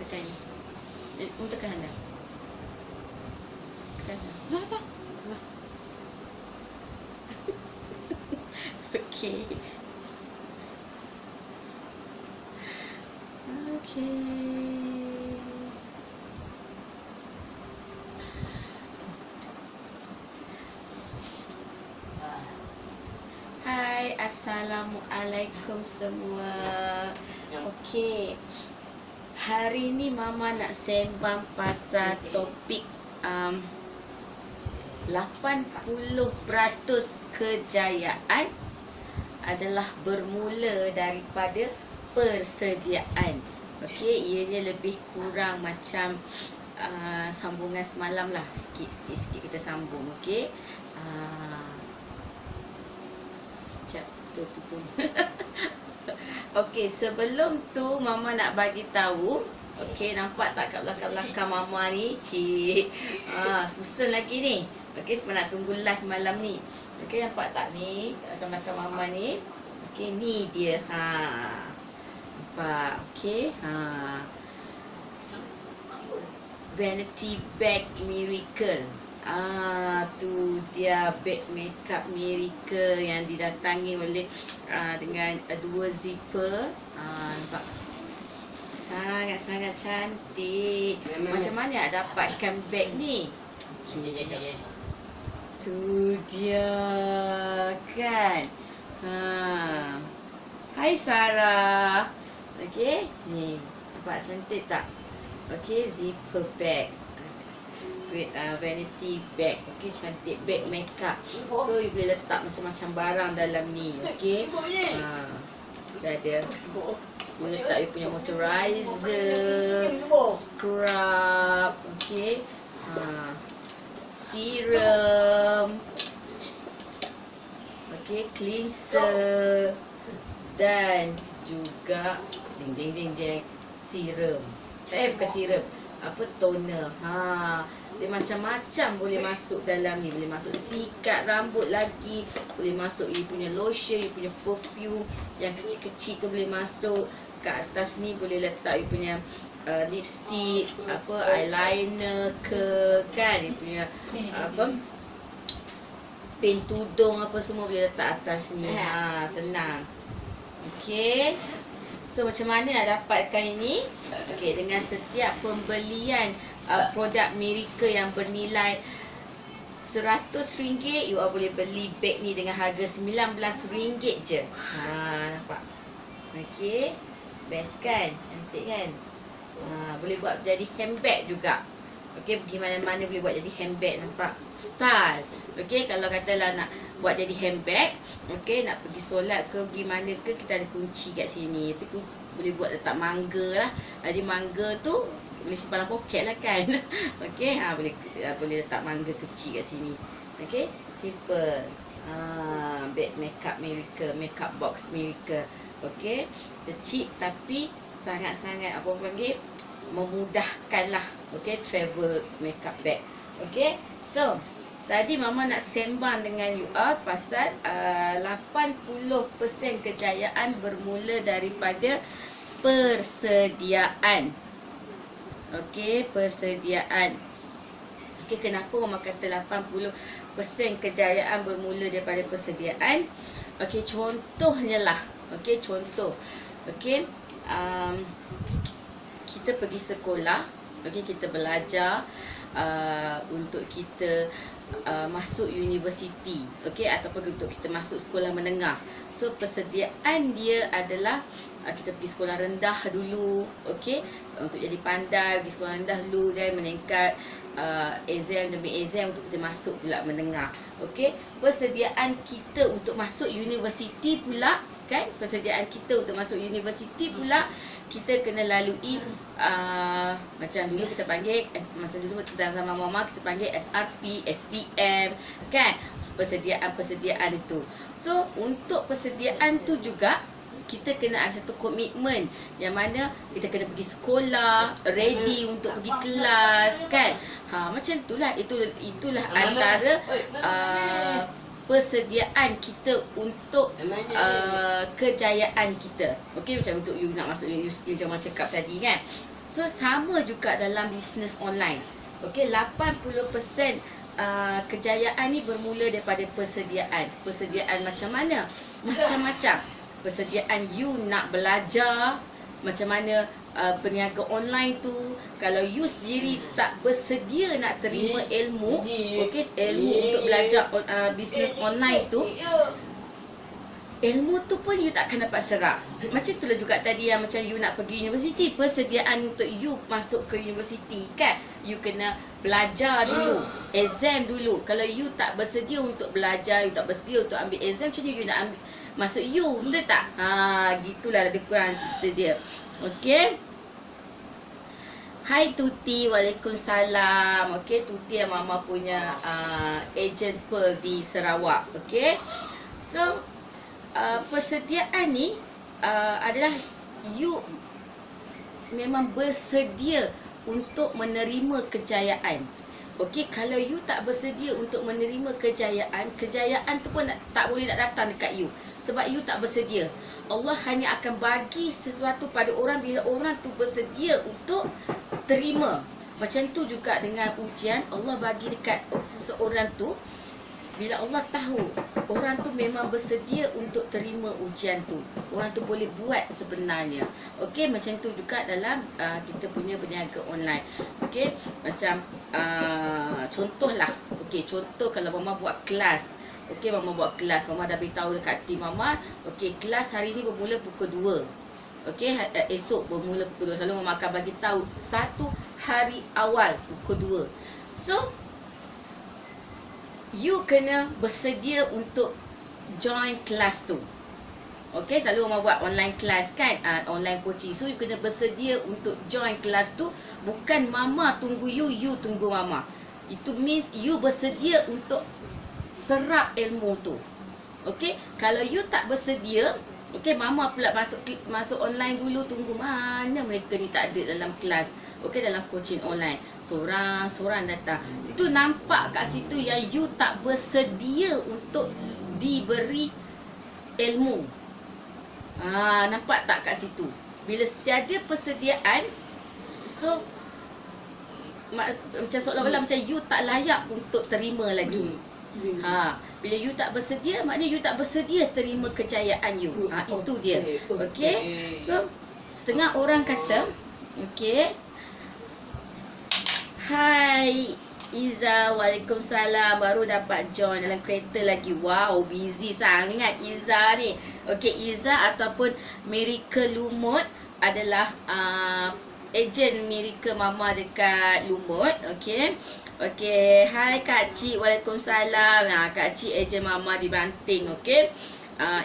tekan ni. Tekan anda. Tekan. Nah, tak. Nah. Okey. Okey. Hai, Assalamualaikum semua. Okey. Hari ni Mama nak sembang pasal topik 80% kejayaan adalah bermula daripada persediaan. Okey, ianya lebih kurang macam sambungan semalam lah. Sikit kita sambung. Okey. Tutup. Okey, sebelum tu Mama nak bagi tahu. Okey, nampak tak kat belakang Mama ni? Cik. Susun lagi ni. Okey, sebab nak tunggu live malam ni. Okey, nampak tak ni? Kat belakang Mama ni. Okey, ni dia. Nampak? Okey. Vanity Bag Miracle. Tu dia bag makeup miracle yang didatangi oleh dengan 2 zipper. Nampak? Sangat-sangat cantik. Macam mana nak dapatkan bag ni? Tu dia kan. Hai Sarah. Okey, ni. Nampak cantik tak? Okey, zipper bag. Vanity bag. Okey, cantik bag makeup. So you boleh letak macam-macam barang dalam ni. Okey. Dah ada. Boleh letak you punya moisturizer, scrub, okey. Serum. Okey, cleanser dan juga ding serum. Bukan serum. Apa, toner. Dia macam-macam boleh masuk dalam ni. Boleh masuk sikat rambut lagi. Boleh masuk you punya lotion, you punya perfume yang kecil-kecil tu boleh masuk. Kat atas ni boleh letak you punya lipstick, apa, eyeliner ke, kan, you punya apa, pin tudung apa semua boleh letak atas ni. Senang. Okey. So macam mana nak dapatkan ini? Okey, dengan setiap pembelian produk Miracle yang bernilai RM100, you boleh beli beg ni dengan harga RM19 je. Nampak? Okey. Best kan? Cantik kan? Boleh buat jadi handbag juga. Okey, pergi mana-mana boleh buat jadi handbag. Nampak? Style. Okey, kalau katalah nak buat jadi handbag, okey, nak pergi solat ke, pergi mana ke, kita ada kunci kat sini. Tapi kunci boleh buat letak mangga lah. Jadi mangga tu boleh simpan dalam poket lah kan. Okey, boleh letak mangga kecil kat sini. Okey, simple. Bag makeup Miracle, makeup box Miracle. Okey, kecil tapi sangat-sangat apa panggil, memudahkan lah. Okey, travel makeup bag. Okey, so tadi Mama nak sembang dengan you all pasal 80% kejayaan bermula daripada persediaan. Okey, persediaan. Okey, kenapa Mama kata 80% kejayaan bermula daripada persediaan? Okey, contohnya lah. Okey, contoh. Okey, kita pergi sekolah. Okey, kita belajar untuk kita masuk universiti. Okey, ataupun untuk kita masuk sekolah menengah. So persediaan dia adalah kita pergi sekolah rendah dulu. Okey, untuk jadi pandai pergi sekolah rendah dulu dan meningkat exam demi exam untuk kita masuk pula menengah. Okey, persediaan kita untuk masuk universiti pula, kan, persediaan kita untuk masuk universiti pula kita kena lalui macam dulu kita panggil, macam dulu zaman Mama kita panggil SRP, SPM, kan, persediaan itu. So untuk persediaan tu juga kita kena ada satu komitmen yang mana kita kena pergi sekolah, ready untuk pergi kelas, kan. Macam itulah, itulah antara persediaan kita untuk kejayaan kita. Okey, macam untuk you nak masuk universiti macam Mama cakap tadi kan. So sama juga dalam bisnes online. Okey, 80% kejayaan ni bermula daripada persediaan. Persediaan macam mana? Macam-macam. Persediaan you nak belajar macam mana berniaga online tu. Kalau you sendiri tak bersedia nak terima ilmu, okey, ilmu untuk belajar bisnes online tu, ilmu tu pun you tak akan dapat serap. Macam itulah juga tadi yang macam you nak pergi universiti, persediaan untuk you masuk ke universiti kan, you kena belajar dulu, exam dulu. Kalau you tak bersedia untuk belajar, you tak bersedia untuk ambil exam, macam mana you nak ambil masuk you, betul tak? Gitulah lebih kurang cerita dia. Okey. Hai Tuti, waalaikumsalam. Okey, Tuti yang Mama punya agent Pearl di Sarawak. Okey. So persediaan ni adalah you memang bersedia untuk menerima kejayaan. Okey, kalau you tak bersedia untuk menerima kejayaan, kejayaan tu pun tak boleh nak datang dekat you. Sebab you tak bersedia. Allah hanya akan bagi sesuatu pada orang bila orang tu bersedia untuk terima. Macam tu juga dengan ujian, Allah bagi dekat seseorang tu. Bila Allah tahu orang tu memang bersedia untuk terima ujian tu, orang tu boleh buat sebenarnya. Okey, macam tu juga dalam kita punya berniaga online. Okey, macam contohlah. Okey, contoh kalau Mama buat kelas. Okey, Mama buat kelas, Mama dah beritahu dekat tim Mama, okey, kelas hari ni bermula pukul 2. Okey, esok bermula pukul 2. Selalu Mama akan bagi tahu satu hari awal pukul 2. So you kena bersedia untuk join kelas tu. Okey, selalu Mama buat online kelas kan, online coaching. So you kena bersedia untuk join kelas tu. Bukan Mama tunggu you, you tunggu Mama. Itu means you bersedia untuk serap ilmu tu. Okey, kalau you tak bersedia, okey, Mama pula masuk online dulu, tunggu mana mereka ni tak ada dalam kelas. Okey, dalam coaching online, seorang-seorang datang. Itu nampak kat situ yang you tak bersedia untuk diberi ilmu. Nampak tak kat situ? Bila tiada persediaan, so macam seolah-olah macam you tak layak untuk terima lagi. Bila you tak bersedia, maknanya you tak bersedia terima kejayaan you. Itu dia. Okey. So setengah orang kata, okey, hai Iza, waalaikumsalam. Baru dapat join dalam kereta lagi. Wow, busy sangat Iza ni. Okey, Iza ataupun Miracle Lumut adalah ejen Miracle Mama dekat Lumut. Okey. Okey, hai Kak Cik, waalaikumsalam. Kak Cik ejen Mama di Banting. Okey.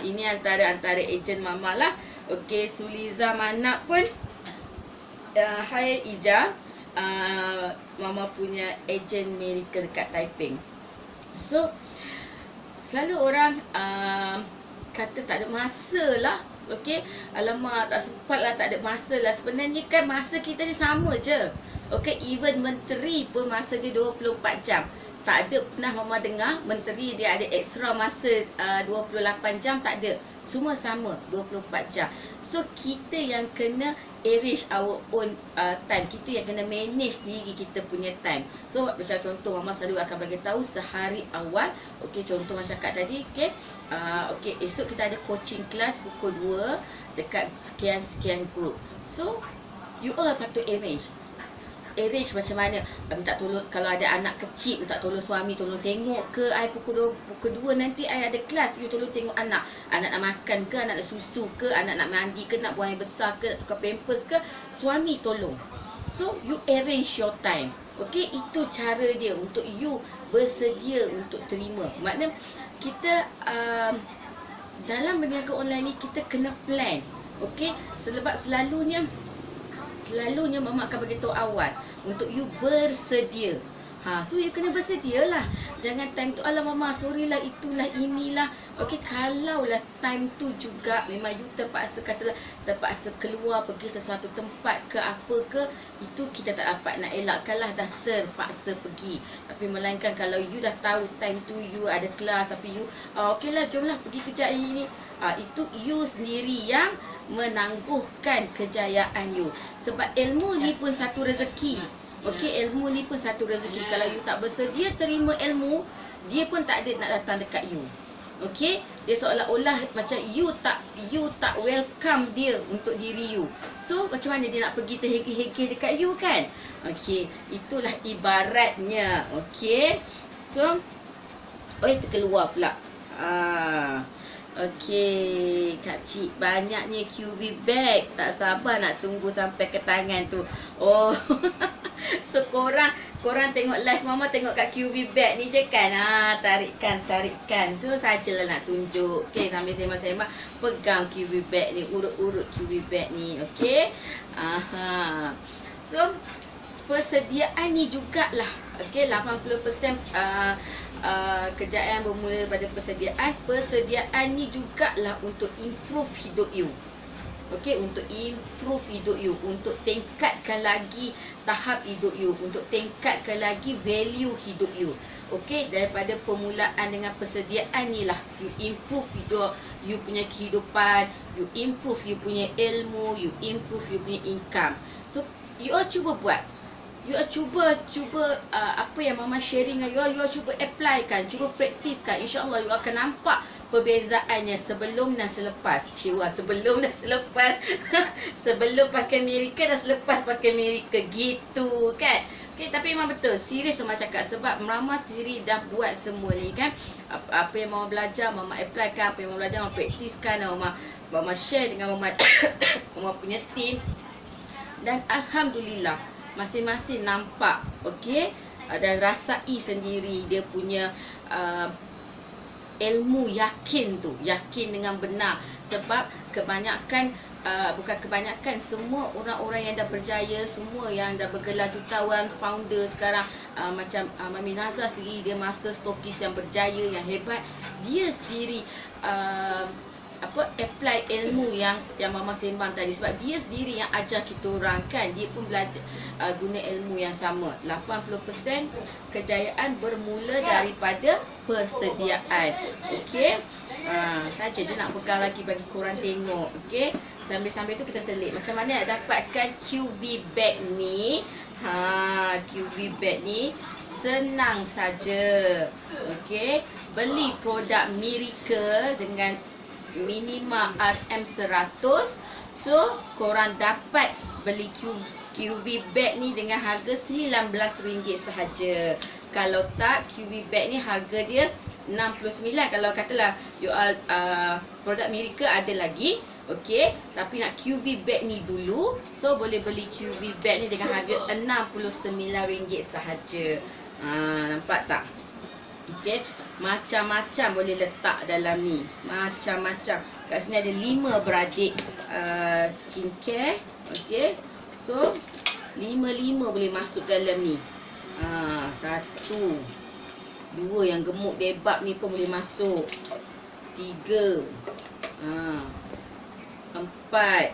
Ini antara ejen Mama lah. Okey, Suliza Manak pun. Hai Ija. Mama punya ejen Miracle dekat Taiping. So selalu orang kata tak ada masa lah. Okey, alamak tak sempat lah, tak ada masa lah. Sebenarnya kan masa kita ni sama je. Okey, even menteri pun masa dia 24 jam. Tak ada pernah Mama dengar menteri dia ada extra masa 28 jam, tak ada. Semua sama 24 jam. So kita yang kena arrange our own time. Kita yang kena manage diri kita punya time. So macam contoh Mama selalu akan bagi tahu sehari awal. Okey, contoh macam cakap tadi, okey. Okey, esok kita ada coaching class pukul 2 dekat sekian-sekian group. So you all patut arrange macam mana. Minta tolong kalau ada anak kecil, minta tolong suami, tolong tengok ke I pukul 2 nanti I ada kelas, you tolong tengok anak. Anak nak makan ke, anak nak susu ke, anak nak mandi ke, nak buang air besar ke, nak tukar pampers ke, suami tolong. So you arrange your time. Okey, itu cara dia untuk you bersedia untuk terima. Maknanya kita dalam berniaga online ni kita kena plan. Okey, sebab selalunya Mama akan bagi tahu awal untuk you bersedia. So you kena bersedia lah. Jangan time tu, alah mama, sorry lah, itulah, inilah. Okey, kalaulah time tu juga memang you terpaksa keluar pergi sesuatu tempat ke apa ke, itu kita tak dapat nak elakkan lah, dah terpaksa pergi. Tapi melainkan kalau you dah tahu time tu you ada kelas, tapi you okey lah, jomlah pergi kejap ini. Itu you sendiri yang menangguhkan kejayaan you. Sebab ilmu ni pun satu rezeki. Okey, ilmu ni pun satu rezeki. Kalau you tak bersedia terima ilmu, dia pun tak ada nak datang dekat you. Okey, dia seolah-olah macam you tak welcome dia untuk diri you. So macam mana dia nak pergi terhege-hege dekat you kan? Okey, itulah ibaratnya. Okey. So terkeluar pula. Okey, Kak Cik, banyaknya QV bag. Tak sabar nak tunggu sampai ke tangan tu. Oh. So korang tengok live mama, tengok kat QV bag ni je kan. Tarikan. So sajalah nak tunjuk. Okey, sambil sembang-sembang pegang QV bag ni, urut-urut QV bag ni. Okey. So persediaan ni jugalah. Okey, 80% kejayaan bermula daripada persediaan. Persediaan ni jugalah untuk improve hidup you. Okey, untuk improve hidup you, untuk tingkatkan lagi tahap hidup you, untuk tingkatkan lagi value hidup you. Okey, daripada permulaan dengan persediaan ni lah you improve hidup you punya kehidupan, you improve you punya ilmu, you improve you punya income. So you all cuba buat. You all cuba apa yang mama sharing dengan you all cuba apply kan, cuba praktiskan. InsyaAllah you akan nampak perbezaannya sebelum dan selepas. Sebelum dan selepas. Sebelum pakai Miracle dan selepas pakai Miracle, gitu kan. Okay, tapi memang betul, serius mama cakap. Sebab mama sendiri dah buat semua ni kan. Apa yang mama belajar, mama apply kan. Apa yang mama belajar, mama praktiskan. Mama share dengan mama mama punya team. Dan Alhamdulillah, masing-masing nampak, okey, dan rasai sendiri dia punya ilmu, yakin dengan benar. Sebab kebanyakan semua orang-orang yang dah berjaya, semua yang dah bergelar jutawan, founder sekarang, macam Mami Nazah sendiri, dia master stokis yang berjaya, yang hebat. Dia sendiri apply ilmu yang mama sembang tadi. Sebab dia sendiri yang ajar kita orang kan. Dia pun belajar guna ilmu yang sama. 80% kejayaan bermula daripada persediaan. Okey, saja je nak pegang lagi bagi korang tengok. Okey, sambil-sambil tu kita selit macam mana nak dapatkan QV bag ni. QV bag ni senang saja. Okey, beli produk Miracle dengan minima RM100. So korang dapat beli QV bag ni dengan harga RM19 sahaja. Kalau tak, QV bag ni harga dia RM69. Kalau katalah you all produk Miracle ada lagi, okey, tapi nak QV bag ni dulu, so boleh beli QV bag ni dengan harga RM69 sahaja. Nampak tak? Okey, macam-macam boleh letak dalam ni. Macam-macam. Kat sini ada 5 beradik skincare. Okey, so 5 boleh masuk dalam ni. 1, 2 yang gemuk debab ni pun boleh masuk. 3, 4,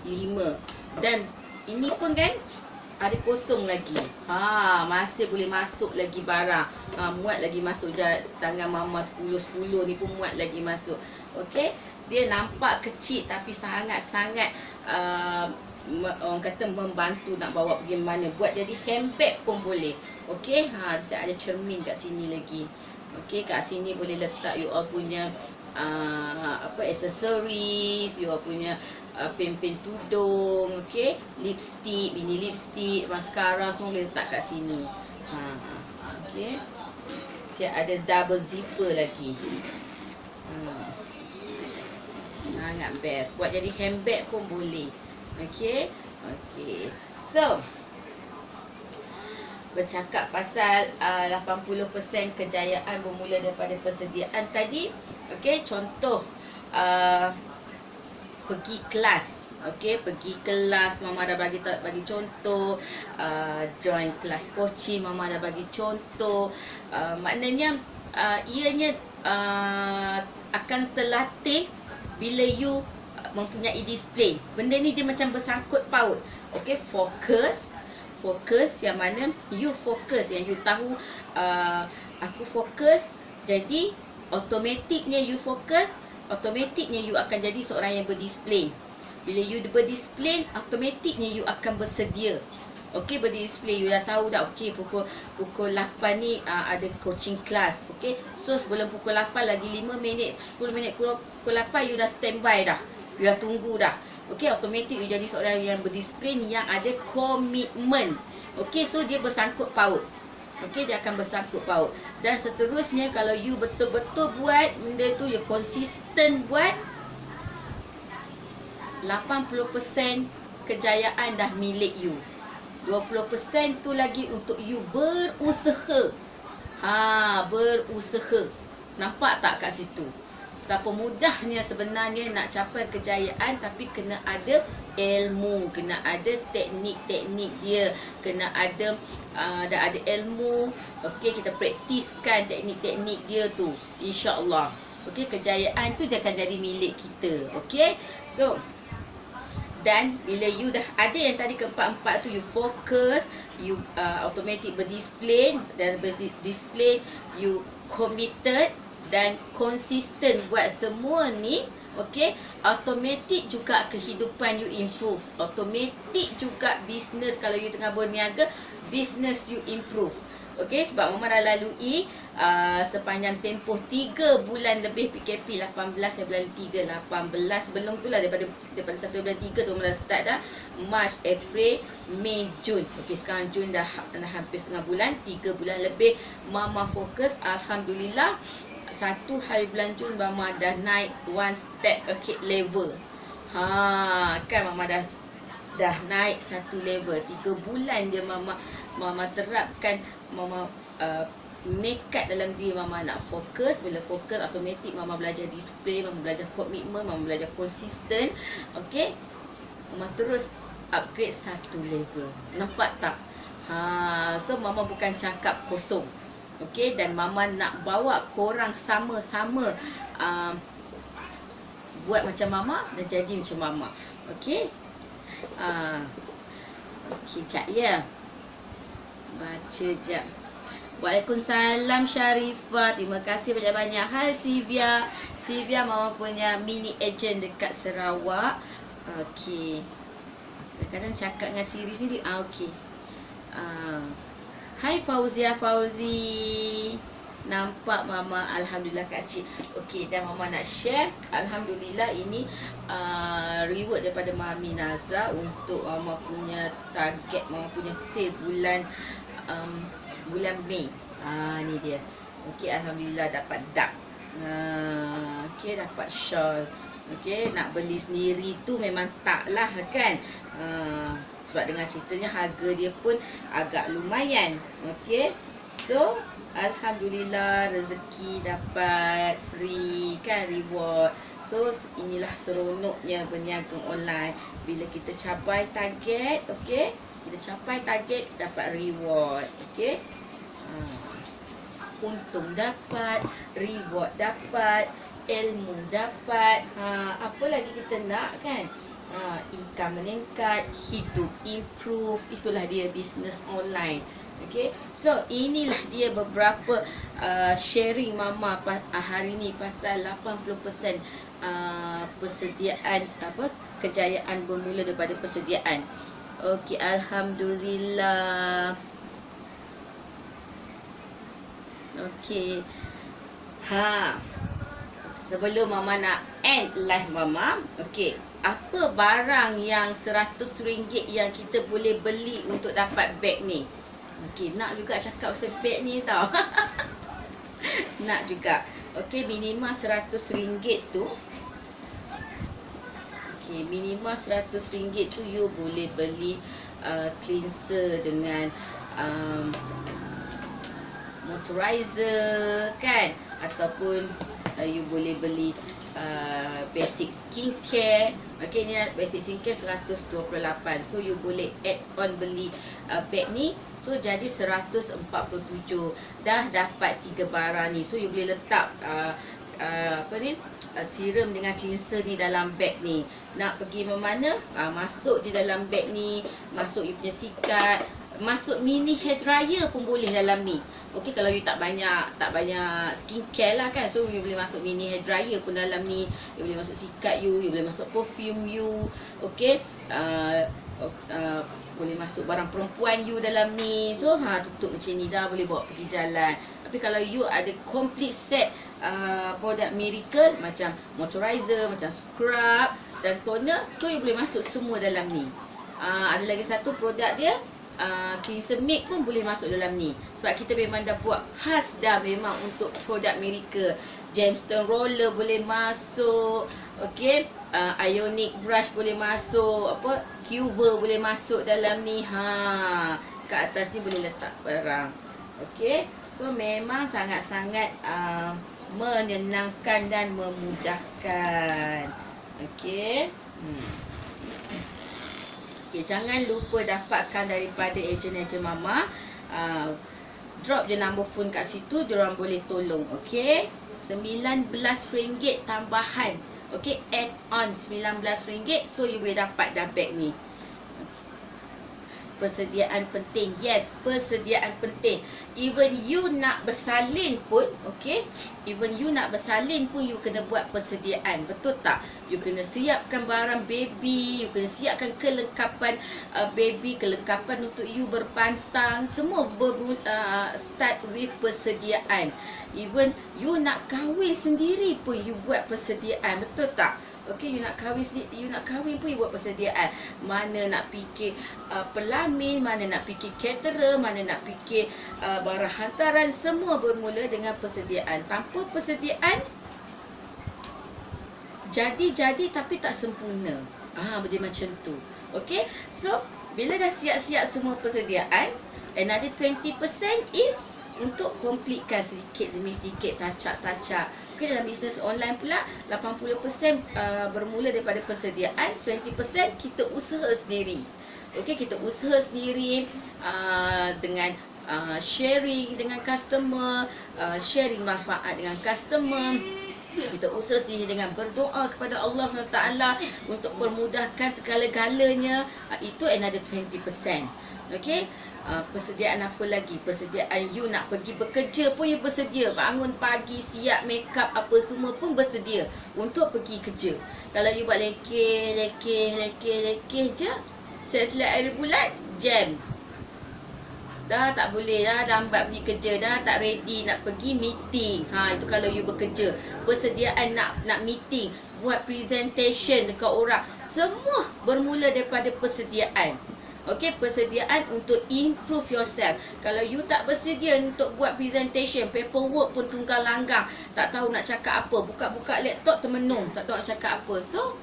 5. Dan ini pun kan ada kosong lagi. Masih boleh masuk lagi barang. Muat lagi masuk tangan mama 10 ni pun muat lagi masuk. Okey, dia nampak kecil tapi sangat-sangat orang kata membantu nak bawa pergi mana. Buat jadi handbag pun boleh. Okey, ada cermin kat sini lagi. Okey, kat sini boleh letak you all punya accessories, you all punya pin-pin tudung, okey, lipstick, mini lipstick, mascara semua boleh letak kat sini. Okey. Siap ada double zipper lagi. Sangat best. Buat jadi handbag pun boleh. Okey. Okey. So, bercakap pasal 80% kejayaan bermula daripada persediaan tadi. Okey, contoh pergi kelas. Okey, pergi kelas, mama dah bagi contoh. Join kelas coaching, mama dah bagi contoh. Maknanya ianya akan terlatih bila you mempunyai disiplin. Benda ni dia macam bersangkut paut. Okey, fokus yang mana you fokus, yang you tahu aku fokus, jadi automatiknya you fokus, automatiknya you akan jadi seorang yang berdisiplin. Bila you berdisiplin, automatiknya you akan bersedia. Okey, berdisiplin. You dah tahu dah, okey, pukul 8 ni ada coaching class. Okey, so sebelum pukul 8 lagi 5 minit, 10 minit pukul 8 you dah standby dah. You dah tunggu dah. Okey, automatik you jadi seorang yang berdisiplin, yang ada komitmen. Okey, so dia bersangkut paut. Okey, dia akan bersangkut paut. Dan seterusnya, kalau you betul-betul buat benda tu, you konsisten buat, 80% kejayaan dah milik you. 20% tu lagi untuk you berusaha. Berusaha. Nampak tak kat situ? Betapa mudahnya sebenarnya nak capai kejayaan, tapi kena ada ilmu, kena ada teknik-teknik dia, kena ada dah ada ilmu. Okey, kita praktiskan teknik-teknik dia tu, insya-Allah. Okey, kejayaan tu dia akan jadi milik kita. Okey. So, dan bila you dah ada yang tadi keempat-empat tu, you fokus, you automatic berdisiplin, dan berdisiplin, you committed dan konsisten buat semua ni, okey, automatic juga kehidupan you improve. Automatic juga business, kalau you tengah berniaga, business you improve. Okey, sebab mama dah lalui sepanjang tempoh 3 bulan lebih PKP, 18 bulan 3, 18 sebelum tu lah, daripada 1 bulan 3 tu mama dah start dah. Mac, April, Mei, Jun. Okey, sekarang Jun dah hampir setengah bulan, 3 bulan lebih mama fokus. Alhamdulillah, 1 hari bulan Jun mama dah naik 1 step, okey, level. Kan mama dah naik 1 level. 3 bulan dia mama terapkan, mama nekat dalam diri mama nak fokus. Bila fokus, automatik mama belajar disiplin, mama belajar komitmen, mama belajar konsisten. Okey, mama terus upgrade 1 level. Nampak tak? So mama bukan cakap kosong. Okey, dan mama nak bawa korang sama-sama buat macam mama dan jadi macam mama. Okey. Okey, jap ya. Baca jap. Waalaikumsalam Sharifah. Terima kasih banyak-banyak. Hai Sivia. Sivia mama punya mini agent dekat Sarawak. Okey. Kadang-kadang cakap dengan Siri sendiri. Okey. Hai Fauzia Fauzi. Nampak mama, alhamdulillah Kak Cik. Okey, dan mama nak share, alhamdulillah ini reward daripada Mami Naza untuk mama punya target, mama punya sale bulan Mei. Ni dia. Okey, alhamdulillah dapat dak. Okey, dapat shawl. Okey, nak beli sendiri tu memang taklah kan. Sebab dengan ceritanya harga dia pun agak lumayan. Okey. So, alhamdulillah rezeki dapat free kan, reward. So, inilah seronoknya berniaga online. Bila kita capai target, okey, kita capai target, dapat reward. Okey. Untung dapat, reward dapat, ilmu dapat. Apa lagi kita nak kan? Income meningkat, hidup improve. Itulah dia business online. Okay, so inilah dia beberapa sharing mama hari ni pasal 80% persediaan, kejayaan bermula daripada persediaan. Okay, alhamdulillah. Okay. Sebelum mama nak end live mama, okay, apa barang yang RM100 yang kita boleh beli untuk dapat beg ni? Okey, nak juga cakap pasal beg ni tau. Nak juga. Okey, minimal RM100 tu. Okey, minimal RM100 tu you boleh beli cleanser dengan moisturizer kan, ataupun you boleh beli basic skincare. Okay, ni basic skincare 128. So you boleh add on beli bag ni. So jadi 147. Dah dapat 3 barang ni. So you boleh letak serum dengan cleanser ni dalam bag ni. Nak pergi mana, masuk di dalam bag ni. Masuk you punya sikat, masuk mini hair dryer pun boleh dalam ni. Okey, kalau you tak banyak skincare lah kan, so you boleh masuk mini hair dryer pun dalam ni. You boleh masuk sikat you boleh masuk perfume you. Okey, boleh masuk barang perempuan you dalam ni. So tutup macam ni dah, boleh bawa pergi jalan. Tapi kalau you ada complete set produk Miracle, macam moisturizer, macam scrub dan toner, so you boleh masuk semua dalam ni. Ada lagi satu produk dia, cleanser milk pun boleh masuk dalam ni. Sebab kita memang dah buat khas dah memang untuk produk Miracle. Gemstone roller boleh masuk. Okey, ionic brush boleh masuk, Cuver boleh masuk dalam ni. Kat atas ni boleh letak barang. Okey, so memang sangat-sangat menyenangkan dan memudahkan. Okey. Okay, jangan lupa dapatkan daripada ejen-ejen Mama. Drop je nombor phone kat situ, diorang boleh tolong. Okay, RM19 tambahan. Okay, add on RM19. So you boleh dapat dah bag ni. Persediaan penting. Yes, persediaan penting. Even you nak bersalin pun, okay, even you nak bersalin pun you kena buat persediaan. Betul tak? You kena siapkan barang baby, you kena siapkan kelengkapan baby, kelengkapan untuk you berpantang. Semua start with persediaan. Even you nak kahwin sendiri pun you buat persediaan. Betul tak? Okey, you nak kahwin pun you buat persediaan. Mana nak fikir pelamin, mana nak fikir caterer, mana nak fikir barang hantaran, semua bermula dengan persediaan. Tanpa persediaan, jadi tapi tak sempurna. Benda macam tu. Okey, so bila dah siap-siap semua persediaan, another 20% is untuk completekan sedikit demi sedikit, touch-up. Okay, dalam bisnes online pula 80% bermula daripada persediaan, 20% kita usaha sendiri. Okay, kita usaha sendiri dengan sharing dengan customer, sharing manfaat dengan customer. Kita usaha sendiri dengan berdoa kepada Allah SWT untuk permudahkan segala-galanya. Itu another 20%. Okay, persediaan apa lagi? Persediaan you nak pergi bekerja pun you bersedia. Bangun pagi, siap make up apa semua pun bersedia untuk pergi kerja. Kalau you buat lekeh je, selesai air bulat, jam. Dah tak boleh dah, lambat pergi kerja, dah tak ready nak pergi meeting. Itu kalau you bekerja. Persediaan nak meeting, buat presentation dekat orang, semua bermula daripada persediaan. Okey, persediaan untuk improve yourself. Kalau you tak bersedia untuk buat presentation, paperwork pun tunggang langgang, tak tahu nak cakap apa, buka-buka laptop termenung, tak tahu nak cakap apa. So,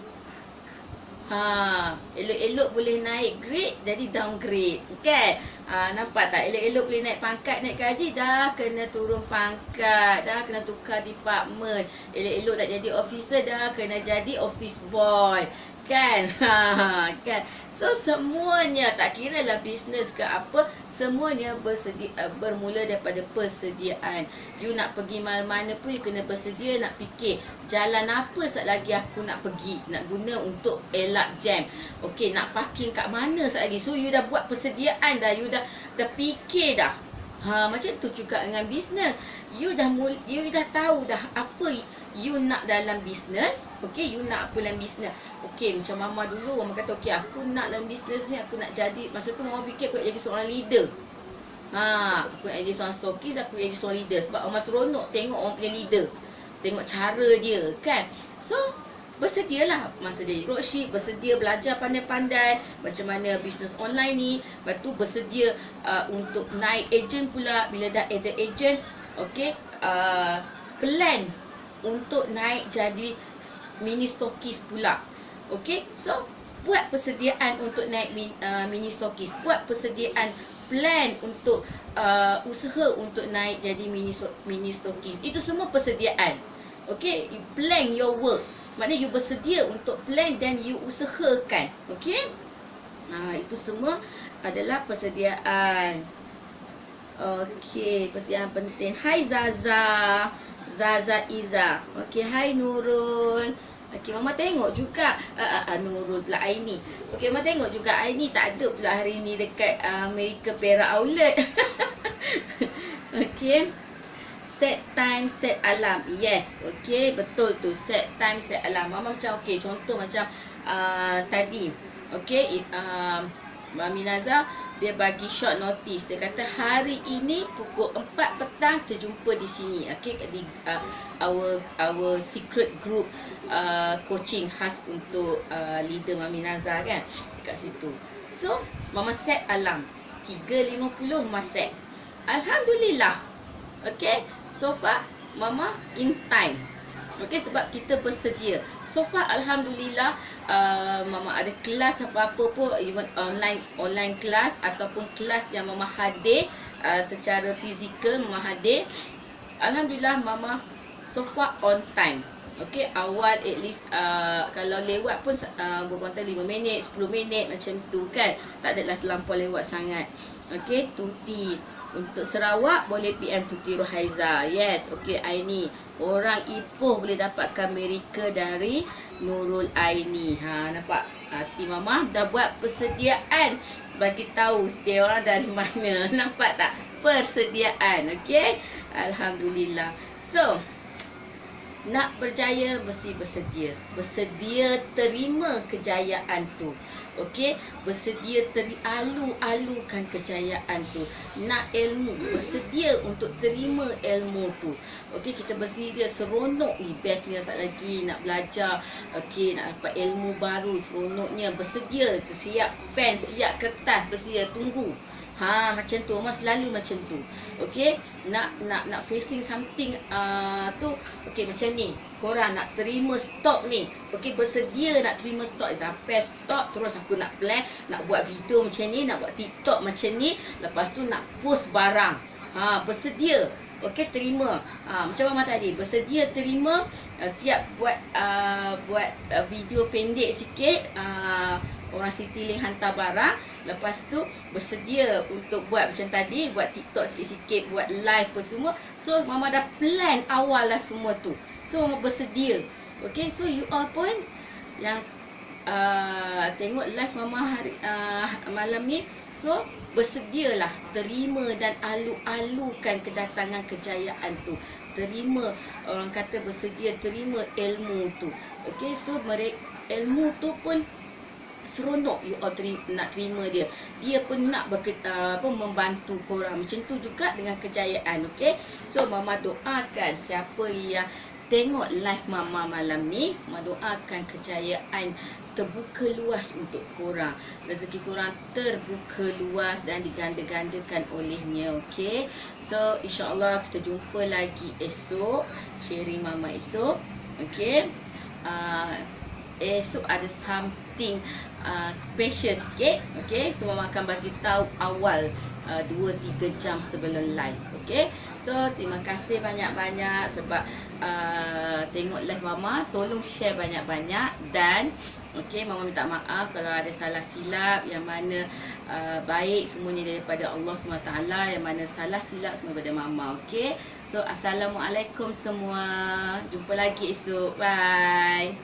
elok-elok boleh naik grade, jadi downgrade. Kan? Nampak tak? Elok-elok boleh naik pangkat, naik gaji, dah kena turun pangkat, dah kena tukar department. Elok-elok nak jadi officer, dah kena jadi office boy. Kan? Kan? So semuanya, tak kira lah bisnes ke apa, semuanya bermula daripada persediaan. You nak pergi mana-mana pun you kena bersedia, nak fikir jalan apa sat lagi aku nak pergi, nak guna untuk elak jam. Okey, nak parking kat mana sat lagi. So you dah buat persediaan dah, you dah fikir dah. Macam tu juga dengan bisnes. You dah tahu dah apa you nak dalam bisnes. Okey, you nak apa dalam bisnes. Okey, macam Mama dulu, Mama kata okey, aku nak dalam bisnes ni, aku nak jadi, masa tu Mama fikir aku nak jadi seorang leader. Aku nak jadi seorang stokis, aku nak jadi seorang leader. Sebab Mama seronok tengok orang punya leader, tengok cara dia, kan. So bersedialah masa jadi dropship, bersedia belajar pandai-pandai macam mana bisnes online ni. Lepas tu bersedia untuk naik ejen pula. Bila dah ada ejen, okey, plan untuk naik jadi mini stokis pula. Okey, so buat persediaan untuk naik mini stokis, buat persediaan plan untuk usaha untuk naik jadi mini stokis. Itu semua persediaan. Okay, you plan your work. Maknanya you bersedia untuk plan dan you usahakan. Okay, itu semua adalah persediaan. Okay, persediaan penting. Hai Zaza, Zaza Iza. Okay, hai Nurul. Okay, Mama tengok juga Nurul pula Aini. Okay, Mama tengok juga Aini tak ada pula hari ni dekat Amerika Perak Outlet. Okay, set time, set alarm. Yes, okay, betul tu. Set time, set alarm. Mama macam okay, contoh macam tadi. Okay, Mami Naza dia bagi short notice. Dia kata hari ini pukul 4 petang terjumpa di sini. Okay, di our secret group coaching khas untuk leader Mami Naza kan, dekat situ. So, Mama set alarm 3.50 Mama set. Alhamdulillah. Okay, so far Mama in time. Okay, sebab kita bersedia. So far Alhamdulillah, Mama ada kelas apa-apa pun, even online kelas ataupun kelas yang Mama hadir secara fizikal, Mama hadir. Alhamdulillah Mama so far on time. Okay, awal at least kalau lewat pun berkontak 5 minit, 10 minit macam tu kan. Tak adalah terlampau lewat sangat. Okay, tuti. Untuk Sarawak boleh PM Tuti Rohaiza. Yes, okay Aini. Orang Ipoh boleh dapatkan Amerika dari Nurul Aini. Nampak? Hati Mama dah buat persediaan bagi tahu dia orang dari mana. Nampak tak? Persediaan, okay? Alhamdulillah. So, nak berjaya mesti bersedia. Bersedia terima kejayaan tu. Okey, bersedia alu-alukan kejayaan tu. Nak ilmu, bersedia untuk terima ilmu tu. Okey, kita bersedia seronok ni, best ni sekejap lagi nak belajar. Okey, nak dapat ilmu baru, seronoknya bersedia, siap pen, siap kertas, bersedia tunggu. Macam tu, Mama selalu macam tu. Okey, nak facing something tu, okey macam ni. Korang nak terima stok ni. Okey, bersedia nak terima stok. Dah pass stok, terus aku nak plan, nak buat video macam ni, nak buat TikTok macam ni, lepas tu nak post barang. Bersedia. Okey, terima. Macam Mama tadi, bersedia terima, siap buat video pendek sikit, orang Citylink hantar barang. Lepas tu bersedia untuk buat macam tadi, buat TikTok sikit-sikit, buat live apa semua. So Mama dah plan awal lah semua tu. So Mama bersedia. Okay, so you all pun yang tengok live Mama hari malam ni, so bersedialah terima dan alu-alukan kedatangan kejayaan tu. Terima, orang kata bersedia terima ilmu tu. Okay, so ilmu tu pun seronok you all nak terima dia. Dia pun nak membantu korang. Macam tu juga dengan kejayaan. Okay, so Mama doakan siapa yang tengok live Mama malam ni, Mama doakan kejayaan terbuka luas untuk korang. Rezeki korang terbuka luas dan diganda-gandakan olehnya. Okay, so insyaAllah kita jumpa lagi esok, sharing Mama esok. Okay, esok ada something special sikit. Okay, so Mama akan bagi tahu awal 2-3 jam sebelum live. Okay, so terima kasih banyak-banyak sebab tengok live Mama. Tolong share banyak-banyak. Dan okay, Mama minta maaf kalau ada salah silap. Yang mana baik semuanya daripada Allah SWT, yang mana salah silap semua daripada Mama. Okay, so Assalamualaikum semua. Jumpa lagi esok. Bye.